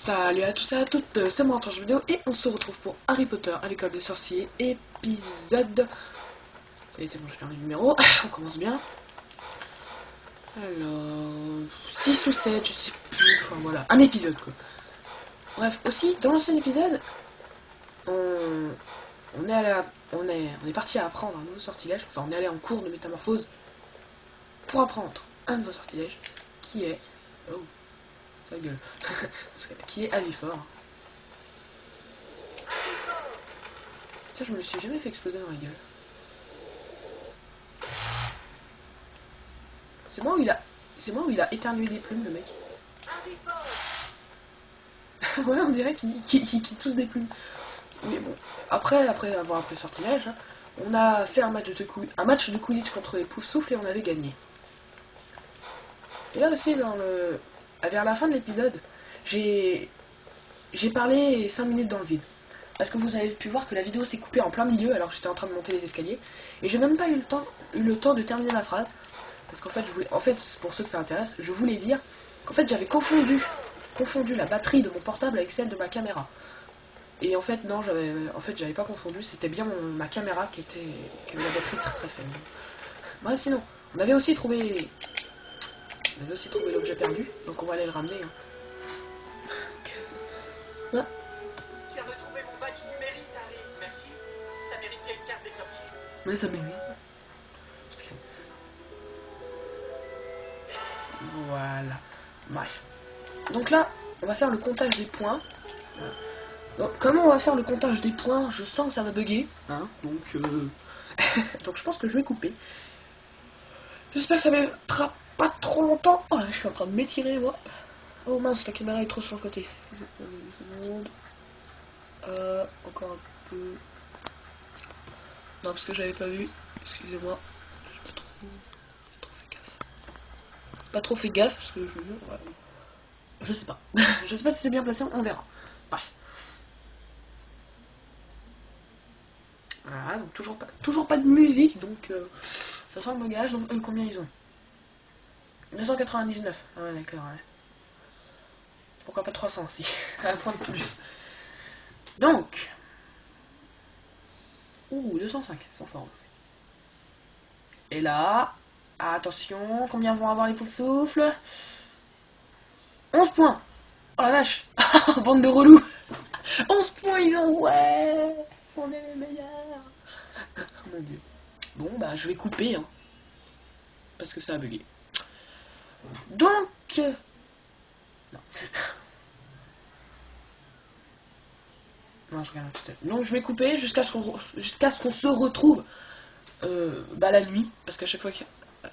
Salut à tous et à toutes, c'est moi en vidéo et on se retrouve pour Harry Potter à l'école des sorciers, épisode... Ça y est, c'est bon, j'ai perdu le numéro, on commence bien. Alors... 6 ou 7, je sais plus, enfin voilà, un épisode quoi. Bref, aussi, dans l'ancien épisode, on est parti à apprendre un nouveau sortilège, enfin on est allé en cours de métamorphose pour apprendre un nouveau sortilège qui est... Oh, ça gueule. Qui est Avifor. Ça, je me suis jamais fait exploser dans la gueule. C'est moi où il a éternué des plumes, le mec. Ouais, on dirait qu'il tousse des plumes. Oui, bon. Après avoir appris le sortilège, hein, on a fait un match de Quidditch contre les Poufsouffles et on avait gagné. Et là aussi, vers la fin de l'épisode, j'ai parlé 5 minutes dans le vide. Parce que vous avez pu voir que la vidéo s'est coupée en plein milieu alors que j'étais en train de monter les escaliers. Et j'ai même pas eu le temps de terminer la phrase. Parce qu'en fait, pour ceux que ça intéresse, je voulais dire qu'en fait j'avais confondu la batterie de mon portable avec celle de ma caméra. Et en fait, non, j'avais pas confondu, c'était bien ma caméra qui avait la batterie très très faible. Bref, sinon, on avait aussi trouvé l'objet perdu, donc on va aller le ramener. Hein. Là. Tu viens de trouver mon badge numérique, Harry. Merci. Ça mérite une carte des sorciers. Oui, ça mérite. Voilà. Bref. Donc là, on va faire le comptage des points. Donc, comment on va faire le comptage des points? Je sens que ça va bugger. Hein, donc, donc je pense que je vais couper. J'espère que ça ne mettra pas trop longtemps. Oh là, je suis en train de m'étirer, moi. Oh mince, la caméra est trop sur le côté. Excusez-moi une seconde. Encore un peu. Non, parce que j'avais pas vu. Excusez-moi. J'ai pas trop fait gaffe. Parce que je sais pas. Je sais pas si c'est bien placé, on verra. Bref. Voilà, donc toujours pas de musique, donc ça sent le bagage. Donc combien ils ont? 999. Ah ouais, d'accord, ouais. Pourquoi pas 300 aussi? Un point de plus. Donc. Ouh, 205, sans forme. Et là, attention, combien vont avoir les Poufsouffles? 11 points. Oh la vache. Bande de relous. 11 points ils ont, ouais. On est les meilleurs. Mon dieu. Bon, bah je vais couper, hein. Parce que ça a bugué. Donc... Non. Non, je regarde tout à fait. Donc je vais couper jusqu'à ce qu'on se retrouve la nuit. Parce qu'à chaque fois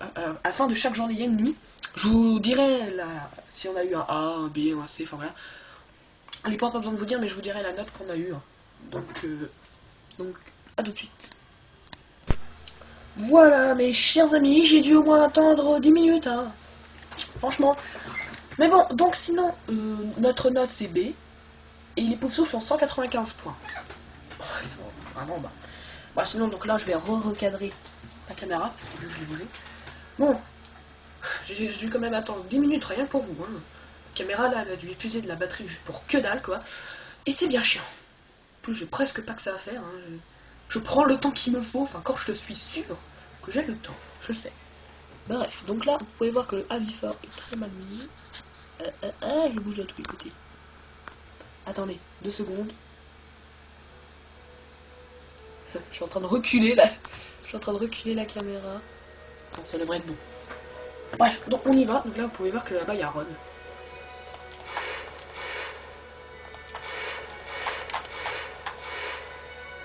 à la fin de chaque journée, il y a une nuit. Je vous dirai si on a eu un A, un B, un C, enfin voilà. Les points, pas besoin de vous dire, mais je vous dirai la note qu'on a eue. Hein. Donc, à tout de suite. Voilà, mes chers amis, j'ai dû au moins attendre 10 minutes. Hein. Franchement. Mais bon, donc sinon, notre note c'est B. Et les Poufsouffles ont 195 points. Vraiment bas. Bon, sinon, donc là, je vais recadrer la caméra, parce que je l'ai bougé. Bon, j'ai dû quand même attendre 10 minutes, rien pour vous. Hein. La caméra, là, elle a dû épuiser de la batterie juste pour que dalle, quoi. Et c'est bien chiant. En plus, j'ai presque pas que ça à faire. Hein. Je prends le temps qu'il me faut, enfin, quand je suis sûr que j'ai le temps, je sais. Bref, donc là, vous pouvez voir que le Avifor est très mal mis. Je bouge de tous les côtés. Attendez, 2 secondes. Je suis en train de reculer là. Je suis en train de reculer la caméra. Bon, ça devrait être bon. Bref, donc on y va. Donc là, vous pouvez voir que là-bas, il y a Ron.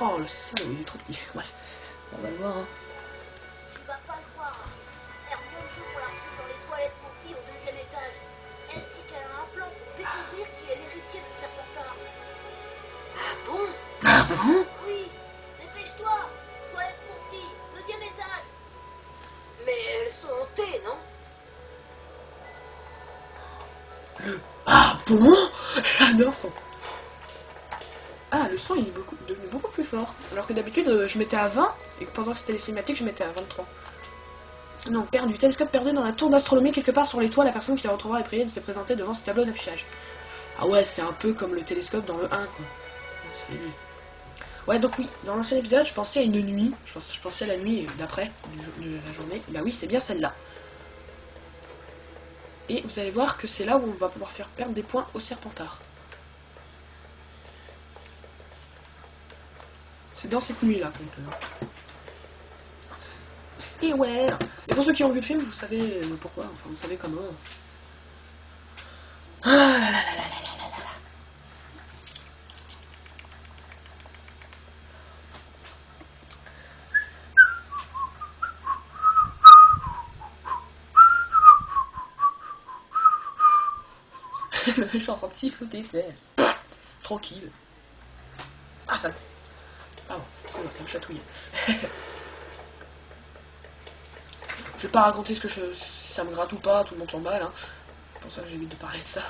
Oh, le salaud, il est trop petit. Bref, on va le voir. Hein. Tu vas pas le croire. Hermione joue pour la retrouver dans les toilettes pour filles au 2e étage. Elle dit qu'elle a un plan pour découvrir qui est l'héritier de Serpentard. Ah bon? Ah bon? Oui, dépêche-toi. Toilettes pour filles, 2e étage. Mais elles sont hantées, non? Ah bon? J'adore son. Ah, le son il est devenu beaucoup plus fort. Alors que d'habitude je mettais à 20 et que pendant que c'était les cinématiques je mettais à 23. Non, télescope perdu dans la tour d'astronomie quelque part sur les toits. La personne qui la retrouvera est priée de se présenter devant ce tableau d'affichage. Ah ouais, c'est un peu comme le télescope dans le 1, quoi. C'est lui. Ouais, donc oui, dans l'ancien épisode, je pensais à une nuit. Je pensais à la nuit d'après, de la journée. Bah oui, c'est bien celle-là. Et vous allez voir que c'est là où on va pouvoir faire perdre des points au Serpentard. C'est dans cette nuit-là qu'on peut. Et ouais. Et pour ceux qui ont vu le film, vous savez pourquoi. Enfin, vous savez comment. Ah là là là là là là là là. Je suis en train de siffloter, c'est tranquille. Ah ça. Ah bon, c'est bon, ça me chatouille. Je vais pas raconter si ça me gratte ou pas, tout le monde s'en bat là. C'est pour ça que j'évite de parler de ça.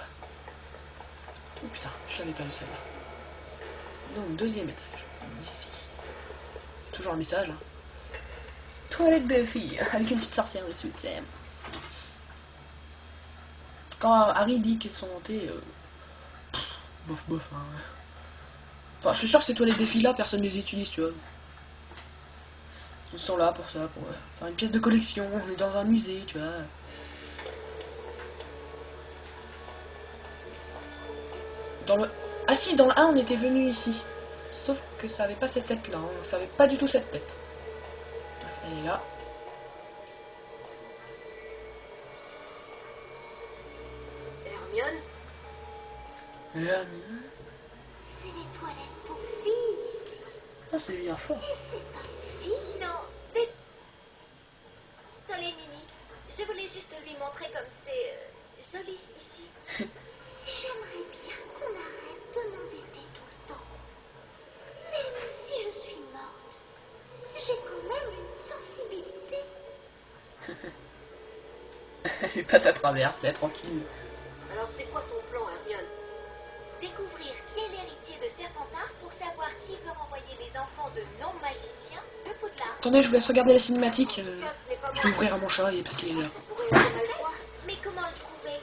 Oh putain, je l'avais pas vu celle-là. Donc, deuxième étage, ici. Toujours un message. Hein. Toilette de filles, avec une petite sorcière dessus, tu sais. Quand Harry dit qu'ils sont hantés, bof bof. Hein. Enfin, je suis sûr que ces toilettes des filles là, personne ne les utilise, tu vois. Ils sont là pour ça, pour faire une pièce de collection, on est dans un musée, tu vois. Dans le... Ah si, dans le 1, on était venu ici. Sauf que ça avait pas cette tête-là, hein. Ça avait pas du tout cette tête. Elle est là. Hermione, Hermione. c'est les toilettes pour filles. Ah, c'est bien fort. Et c'est pas une fille. Non, mais... Attendez, Mimi. Je voulais juste lui montrer comme c'est joli ici. J'aimerais bien qu'on arrête de m'embêter tout le temps. Même si je suis morte, j'ai quand même une sensibilité. Elle passe à travers, c'est tranquille. Alors c'est quoi ton plan, Hermione? Découvrir qui est l'héritier de Serpentard pour savoir qui veut renvoyer les enfants de non-magiciens de Poudlard. Attendez, je vous laisse regarder la cinématique. En tout cas, ce n'est pas Je moi. vais ouvrir à mon chat parce qu'il est là. Ça pourrait être mal voir. Mais comment le trouver?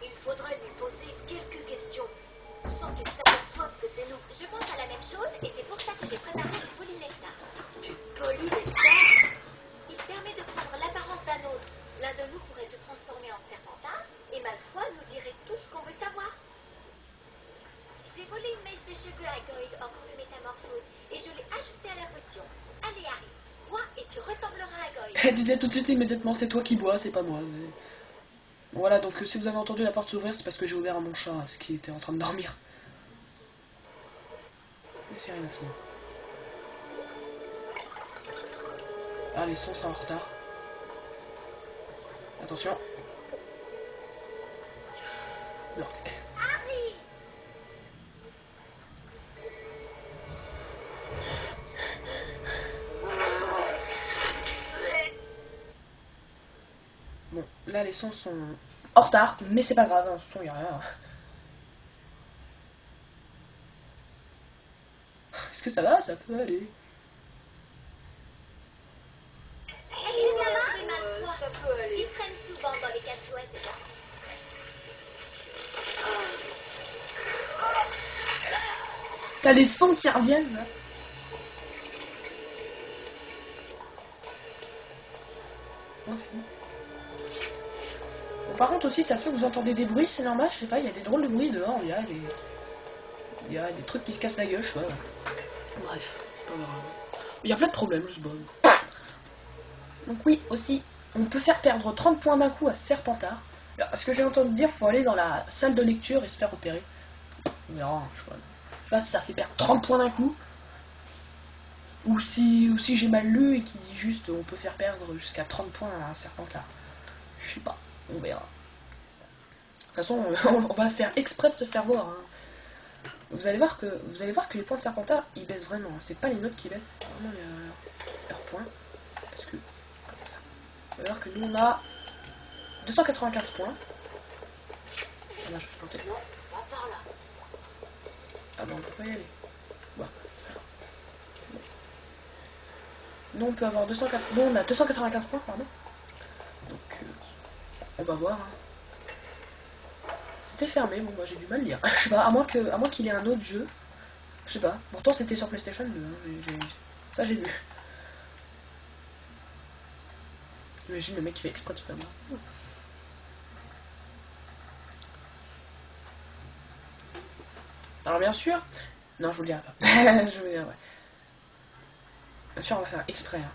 Il faudrait lui poser quelques questions sans qu'il s'aperçoive que c'est nous. Je pense à la même chose et c'est pour ça que j'ai préparé le polynectar. Du polynectar? Il permet de prendre l'apparence d'un autre. L'un de nous pourrait se transformer en Serpentard et Malfoy nous dirait tout ce qu'on veut savoir. J'ai volé une mèche de cheveux à Goyle en cours de métamorphose et je l'ai ajustée à la potion. Allez Harry, bois et tu ressembleras à Goyle. Elle disait tout de suite immédiatement, c'est toi qui bois, c'est pas moi. Mais... Voilà, donc si vous avez entendu la porte s'ouvrir, c'est parce que j'ai ouvert à mon chat, ce qui était en train de dormir. C'est rien sinon. Ah, les sons sont en retard. Attention. Harry! Bon, là les sons sont en retard, mais c'est pas grave, hein, ce son, y a rien. Est-ce que ça va? Ça peut aller. Est-ce que ça va? Malfoy. Ça peut aller. Il traîne souvent dans les cachoettes. T'as les sons qui reviennent là. Bon, par contre aussi, ça se fait que vous entendez des bruits, c'est normal, je sais pas, il y a des drôles de bruits dehors, il y a des trucs qui se cassent la gueule, je sais pas. Bref, c'est pas grave. Il y a plein de problèmes, c'est bon. Donc oui, aussi, on peut faire perdre 30 points d'un coup à Serpentard. Ce que j'ai entendu dire, faut aller dans la salle de lecture et se faire repérer. On verra, je sais pas si ça fait perdre 30 points d'un coup. Ou si j'ai mal lu et qui dit juste on peut faire perdre jusqu'à 30 points à Serpentard. Je sais pas, on verra. De toute façon, on va faire exprès de se faire voir. Hein. Vous allez voir que les points de Serpentard, ils baissent vraiment. C'est pas les notes qui baissent, c'est vraiment leurs points. Parce que c'est ça. Vous allez voir que nous on a 295 points. Ah là, je peux compter. Non, pas par là. Ah bon, on peut pas y aller. Bah. Nous on peut avoir 204. Nous on a 295 points, pardon. Donc on va voir. Hein. C'était fermé, bon, moi j'ai du mal à lire. Je sais pas, à moins qu'il ait un autre jeu. Je sais pas. Pourtant, c'était sur PlayStation 2. Hein. Ça, j'ai vu. J'imagine le mec qui fait exprès de fermer. Alors, bien sûr. Non, je vous le dirai pas. Je vous le dirai, ouais. Bien sûr, on va faire exprès. Hein.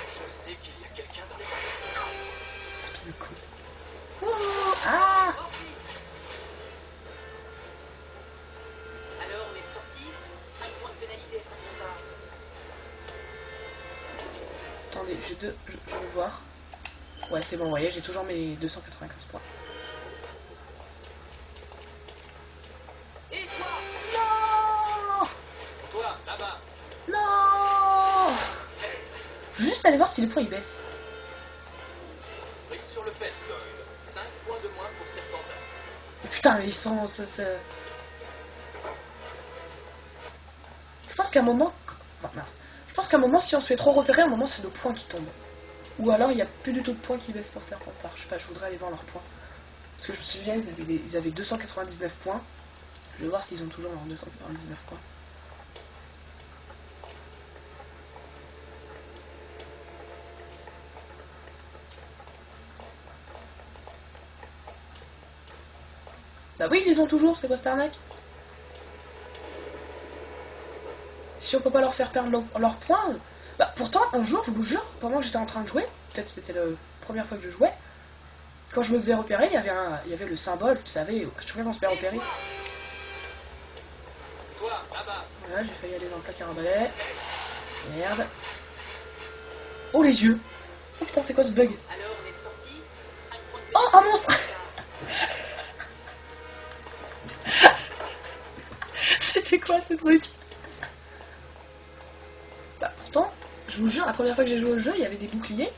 Je sais qu'il y a quelqu'un dans les bas. Espèce de con. Oh, ah! Alors, on est sorti. 5 points de pénalité, ça compte pas. Attendez, je vais voir. Ouais, c'est bon, vous voyez, j'ai toujours mes 295 points. Et toi, Non! toi, là-bas. Non! Je veux juste aller voir si les points ils baissent. Oui, sur le fait, Doyle. 5 points de moins pour Serpentin. Mais putain, mais ils sont... Je pense qu'à un moment... Enfin, mince. Je pense qu'à un moment, si on se fait trop repérer, à un moment, c'est le point qui tombe. Ou alors, il n'y a plus du tout de points qui baissent pour Serpentard. Je sais pas, je voudrais aller voir leurs points. Parce que je me souviens, ils avaient 299 points. Je vais voir s'ils ont toujours leurs 299 points. Bah oui, ils les ont toujours, c'est quoi cette arnaque? Si on peut pas leur faire perdre leurs points... Bah pourtant, un jour, je vous jure, pendant que j'étais en train de jouer, peut-être c'était la première fois que je jouais, quand je me faisais repérer, il y avait le symbole, vous savez, je trouvais qu'on se fait repérer. Toi, là-bas. Voilà, j'ai failli aller dans le placard à balai. Merde. Oh les yeux. Oh putain, c'est quoi ce bug? Alors, on est sorti. 5 points de Oh, un monstre. C'était quoi ce truc? Bah pourtant, je vous jure, la première fois que j'ai joué au jeu, il y avait des boucliers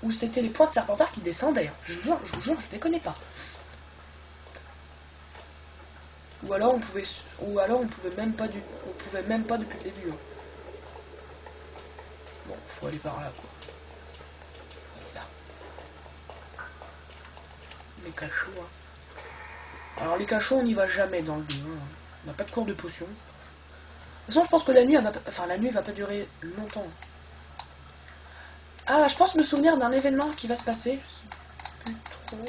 où c'était les points de Serpentard qui descendaient. Hein. Je vous jure, je déconne pas. Ou alors on pouvait même pas depuis le début. Hein. Bon, faut aller par là quoi. Là. Les cachots. Hein. Alors les cachots, on n'y va jamais dans le 2. Hein. On n'a pas de cours de potion. De toute façon, je pense que la nuit, la nuit va pas durer longtemps. Ah, je pense me souvenir d'un événement qui va se passer. Je sais plus trop.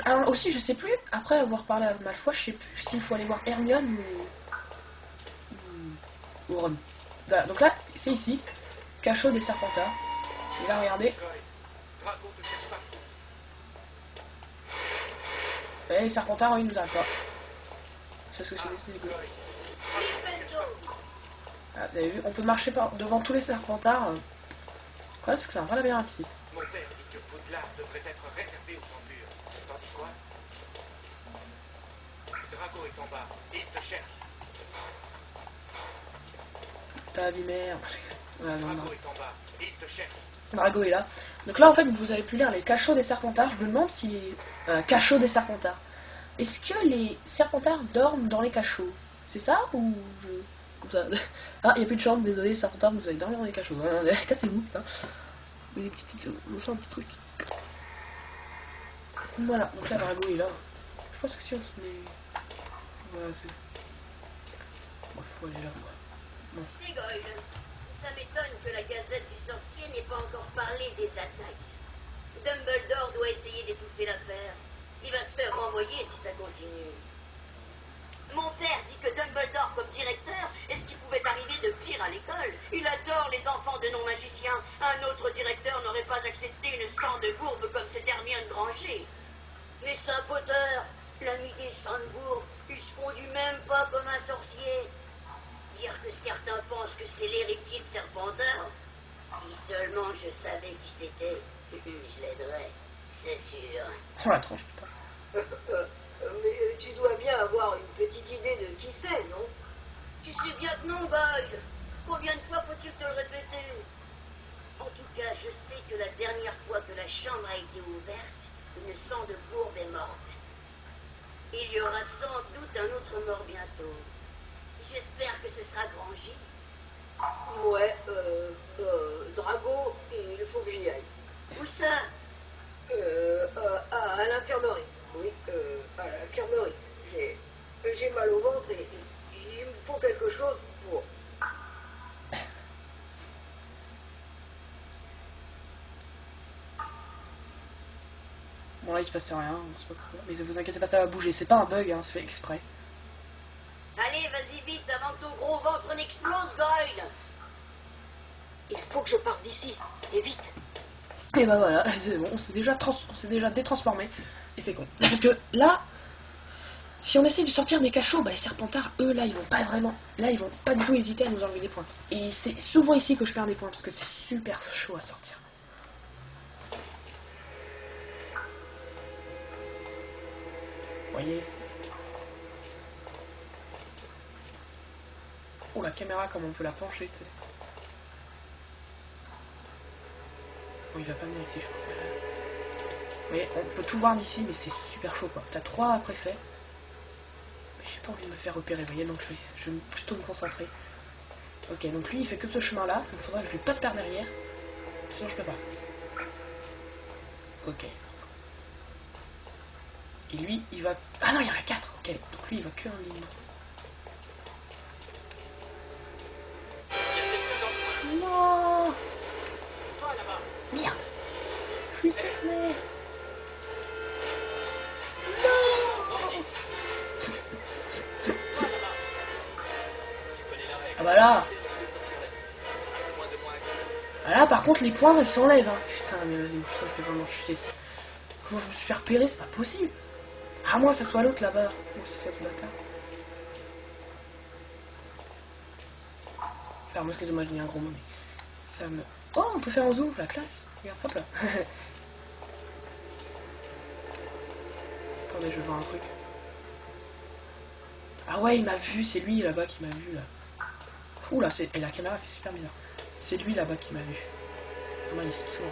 Alors aussi, je sais plus, après avoir parlé à Malfoy, je sais plus s'il faut aller voir Hermione ou Ron. Voilà, donc là, c'est ici. Cachot des Serpentards. Et là, regardez. Drago te cherche pas. Et les Serpentards, ils nous arrêtent pas. C'est ce que c'est des gars. Ah, vous avez vu, on peut marcher devant tous les Serpentards. Quoi, c'est que c'est un vrai labyrinthe ici. Mon père dit que Poudlard devrait être réservé aux gens purs. T'en dis quoi? Drago est en bas. Il te cherche. Ta vie merde. Ouais, non, non. Drago est en bas. Il te cherche. Drago est là. Donc là, en fait, vous avez pu lire les cachots des Serpentards. Je me demande si... cachots des Serpentards. Est-ce que les Serpentards dorment dans les cachots? C'est ça ou je... Comme ça. Ah, il n'y a plus de chambre, désolé, les Serpentards, vous allez dormir dans les cachots. Cassez-vous, putain. Il y a des petites... On fait un petit truc. Voilà, donc là, Drago est là. Je pense que si on se met... Voilà, c'est... Bon, il faut aller là, quoi. Bon. C'est Goyle. Ça m'étonne que la Gazette du Sorcier n'ait pas encore parlé des attaques. Dumbledore doit essayer d'étouffer l'affaire. Il va se faire renvoyer si ça continue. Mon père dit que Dumbledore, comme directeur, est ce qui pouvait arriver de pire à l'école. Il adore les enfants de non-magiciens. Un autre directeur n'aurait pas accepté une Sandebourbe comme cette Hermione Granger. Les Saint-Potter, l'ami des Sandebourg, ils se conduisent même pas comme un sorcier. Dire que certains pensent que c'est l'héritier de Serpentard. Si seulement je savais qui c'était, je l'aiderais, c'est sûr. Oh la tronche, putain. Mais tu dois bien avoir une petite idée de qui c'est, non? Tu sais bien que non, Goyle. Combien de fois faut-il te le répéter? En tout cas, je sais que la dernière fois que la chambre a été ouverte, une Sandebourbe est morte. Il y aura sans doute un autre mort bientôt. J'espère que ce sera Granger. Ouais, Drago, il faut que j'y aille. Où ça? j'ai mal au ventre et il me faut quelque chose pour... Bon là il se passe rien, on sait pas pourquoi. Mais ne vous inquiétez pas, ça va bouger, c'est pas un bug, hein, c'est fait exprès. Allez, vas-y vite avant que ton gros ventre n'explose, Goyle. Il faut que je parte d'ici, et vite. Et bah voilà, c'est bon, on s'est déjà détransformé. Et c'est con. Parce que là, si on essaie de sortir des cachots, bah les serpentards, eux là, ils vont pas vraiment. Là, ils vont pas du tout hésiter à nous enlever des points. Et c'est souvent ici que je perds des points, parce que c'est super chaud à sortir. Vous voyez, oh la caméra, comme on peut la pencher, tu sais. Bon, il va pas venir ici, je pense. Vous voyez, on peut tout voir d'ici, mais c'est super chaud quoi. T'as 3 préfets. Mais j'ai pas envie de me faire repérer, vous voyez, donc je vais plutôt me concentrer. Ok, donc lui il fait que ce chemin là, il faudra que je lui passe par derrière. Sinon je peux pas. Ok. Et lui il va. Ah non, il y en a 4, ok. Donc lui il va que en ligne. Non. Toi là-bas. Merde. Je suis cerné. Toi là-bas. Tu connais la règle. Ah bah là. 5 points de moins que... Ah là par contre les points ils s'enlèvent hein. Putain mais vas-y, ça fait vraiment chier ça. Comment je me suis fait repérer, c'est pas possible. À moins que ça soit l'autre là-bas. Oh, c'est ce bâtard. Pardon, excusez-moi, j'ai mis un gros mot mais ça me... Oh, on peut faire un zoom, la classe. Regarde, hop là. Attendez, je vais voir un truc. Ah ouais, il m'a vu, c'est lui là-bas qui m'a vu là. Ouh là, et la caméra fait super bizarre. C'est lui là-bas qui m'a vu. Comment il se tourne.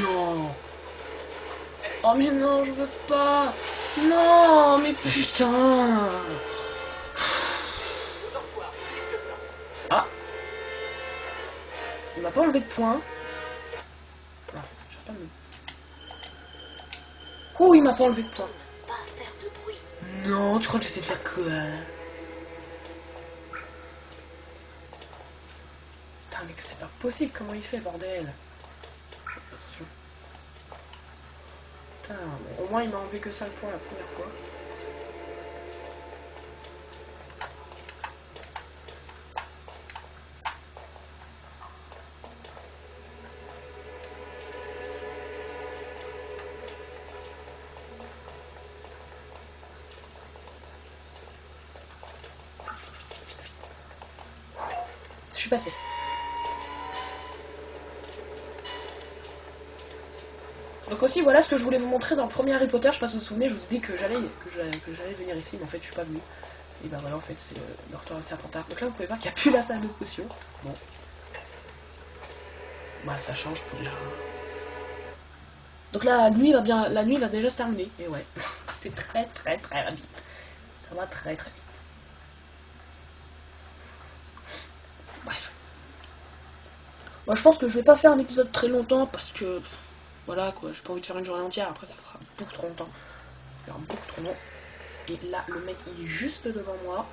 Non. Oh mais non, je veux pas. Non, mais putain. Au revoir, plus que ça. Ah. Il m'a pas enlevé de points. Ah, je sais pas me... Oh, il m'a pas enlevé de points. Pas faire de bruit. Non, tu crois que j'essaie de faire quoi? Putain, mais que c'est pas possible, comment il fait, bordel? Attention. Putain, bon, au moins il m'a enlevé que 5 points la première fois. Je suis passé. Donc aussi voilà ce que je voulais vous montrer dans le premier Harry Potter, je sais pas si vous vous souvenez, je vous ai dit que j'allais venir ici, mais en fait je suis pas venu. Et bah voilà, en fait c'est le retour de Serpentard. Donc là vous pouvez voir qu'il n'y a plus la salle de potions. Bon. Bah ça change pour bien. Donc la nuit va déjà se terminer. Et ouais, c'est très vite. Ça va très vite. Bref. Moi je pense que je vais pas faire un épisode très longtemps parce que voilà quoi, j'ai pas envie de faire une journée entière, après ça fera beaucoup trop longtemps. Ça fera beaucoup trop long. Et là le mec il est juste devant moi.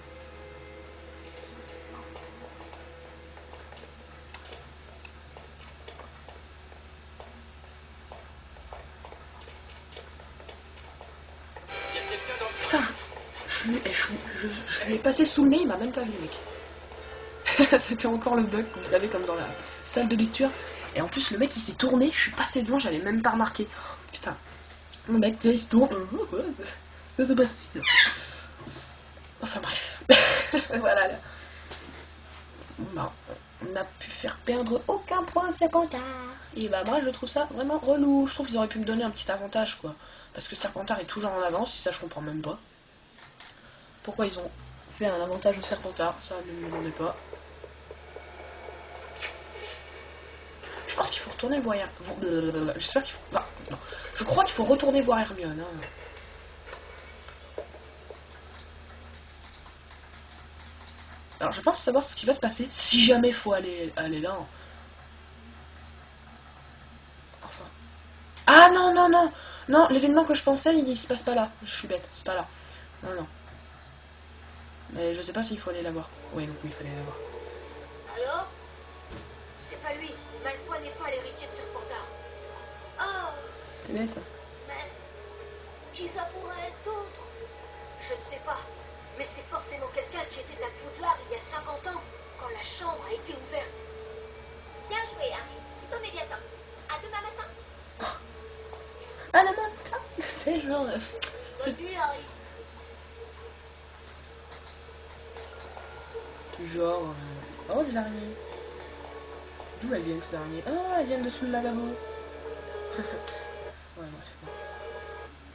Il y a quelqu'un dans le... Putain, je lui ai passé sous le nez, il m'a même pas vu le mec. C'était encore le bug, vous savez, comme dans la salle de lecture. Et en plus le mec il s'est tourné, je suis passé devant, j'avais même pas remarqué. Putain, le mec il se tourne. C'est pas style. Enfin bref. Voilà. Là. Bon, bah, on n'a pu faire perdre aucun point à Serpentard. Et bah moi je trouve ça vraiment relou. Je trouve qu'ils auraient pu me donner un petit avantage quoi. Parce que Serpentard est toujours en avance, et ça je comprends même pas. Pourquoi ils ont fait un avantage au Serpentard, ça ne me demandez pas. Je pense qu'il faut retourner voir Hermione. J'espère qu'il faut... Non. Je crois qu'il faut retourner voir Hermione. Hein. Alors je pense savoir ce qui va se passer si jamais faut aller là. Enfin. Ah non, non, non. Non, l'événement que je pensais, il se passe pas là. Je suis bête, c'est pas là. Non, non. Mais je sais pas s'il faut aller la voir. Oui, donc oui, il fallait la voir. Alors? C'est pas lui. Malfoy n'est pas l'héritier de Serpentard. Oh, T'es bête. mais qui ça pourrait être d'autre? Je ne sais pas. Mais c'est forcément quelqu'un qui était à Poudlard il y a 50 ans, quand la chambre a été ouverte. Bien joué, Harry. Tu t'en es bien temps. À demain matin. Ah non, non, c'est genre... Bonne nuit, Harry. Genre... Oh, des araignées. D'où elles viennent ces araignées? Ah, elles viennent de sous le lavabo. Ouais, moi c'est bon.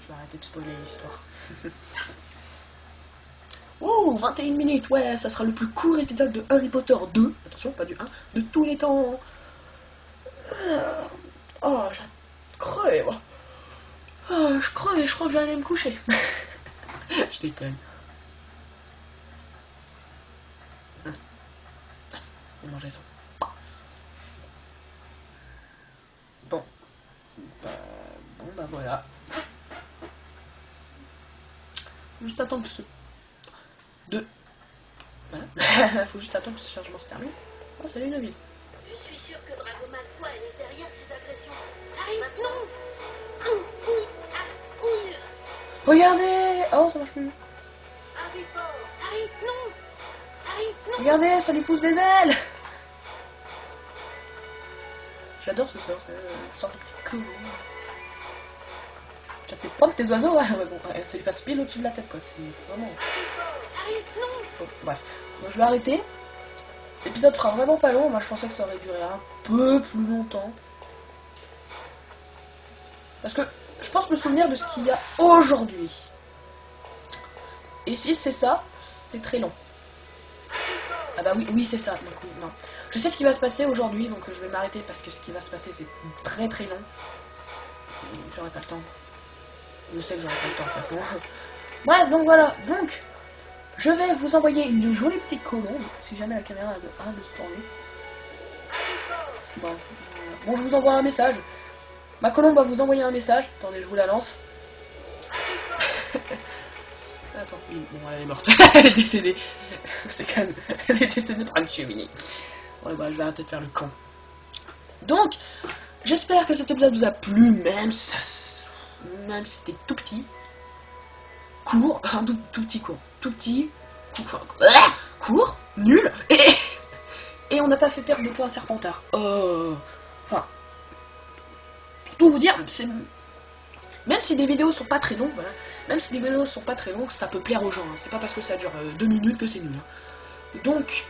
Je vais arrêter de spoiler l'histoire. Oh, 21 minutes, ouais, ça sera le plus court épisode de Harry Potter 2. Attention, pas du 1, de tous les temps. Oh, j'ai crevé, moi. Oh, je crevais, je crois que j'allais me coucher. Je déconne. On va manger ça. Bon. Bah voilà. Faut juste attendre que ce... Voilà. Faut juste attendre que ce chargement se termine. Oh, salut Neville. Je suis sûr que Drago Malfoy est derrière ces agressions. Harry, non! Regardez. Oh, ça marche plus. Harry fort! Harry, non! Harry, non! Regardez, ça lui pousse des ailes. J'adore ce sort, c'est une sorte de petite queue. Tu as fait prendre tes oiseaux, ouais, bon, ça lui passe pile au-dessus de la tête, quoi. C'est vraiment... Harry, non! Bon, bref. Donc je vais arrêter. L'épisode sera vraiment pas long. Moi, je pensais que ça aurait duré un peu plus longtemps. Parce que je pense me souvenir de ce qu'il y a aujourd'hui. Et si c'est ça, c'est très long. Ah bah oui, oui c'est ça. Donc oui, non. Je sais ce qui va se passer aujourd'hui, donc je vais m'arrêter parce que ce qui va se passer c'est très très long. Et j'aurai pas le temps. Je sais que j'aurai pas le temps de toute façon. Bref, donc voilà. Donc, je vais vous envoyer une jolie petite colombe, si jamais la caméra arrête de se tourner. Bon, je vous envoie un message. Ma colombe va vous envoyer un message. Attendez, je vous la lance. Attends, oui, bon, elle est morte. Elle est décédée. C'est quand même... Elle est décédée par une cheminée. Ouais, bah, je vais arrêter de faire le con. Donc, j'espère que cet épisode vous a plu, même si c'était tout petit. Court, enfin, tout petit court. Tout petit, court, nul, et on n'a pas fait perdre de points à Serpentard. Enfin, pour tout vous dire, même si des vidéos sont pas très longues, voilà, même si des vidéos sont pas très longues, ça peut plaire aux gens. Hein. C'est pas parce que ça dure 2 minutes que c'est nul. Hein. Donc,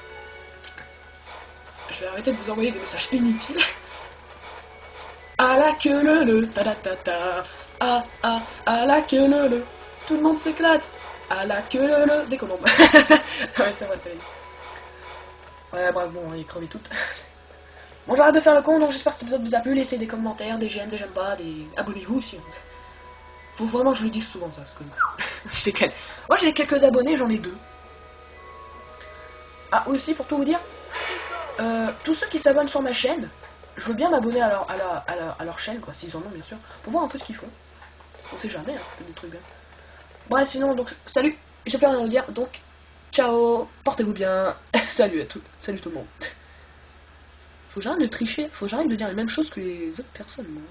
je vais arrêter de vous envoyer des messages inutiles. À la queue le ta ta ta ta, à la queue le, tout le monde s'éclate. À la queue le, des colombes. Ouais, c'est vrai, ça y est. Ouais, bref, bon, il est crevé toutes. Bon, j'arrête de faire le con, donc j'espère que cet épisode vous a plu. Laissez des commentaires, des j'aime pas, des... Abonnez-vous aussi. Faut vraiment que je le dise souvent, ça, parce que... c'est quel... Moi, j'ai quelques abonnés, j'en ai 2. Ah, aussi, pour tout vous dire, tous ceux qui s'abonnent sur ma chaîne, je veux bien m'abonner à leur chaîne, quoi, s'ils en ont, bien sûr, pour voir un peu ce qu'ils font. On sait jamais, hein, ça peut être des trucs bien. Bref, sinon, donc, salut, j'ai plus rien à vous dire, donc, ciao, portez-vous bien, salut tout le monde. Faut que j'arrête de tricher, faut que j'arrête de dire les mêmes choses que les autres personnes, moi.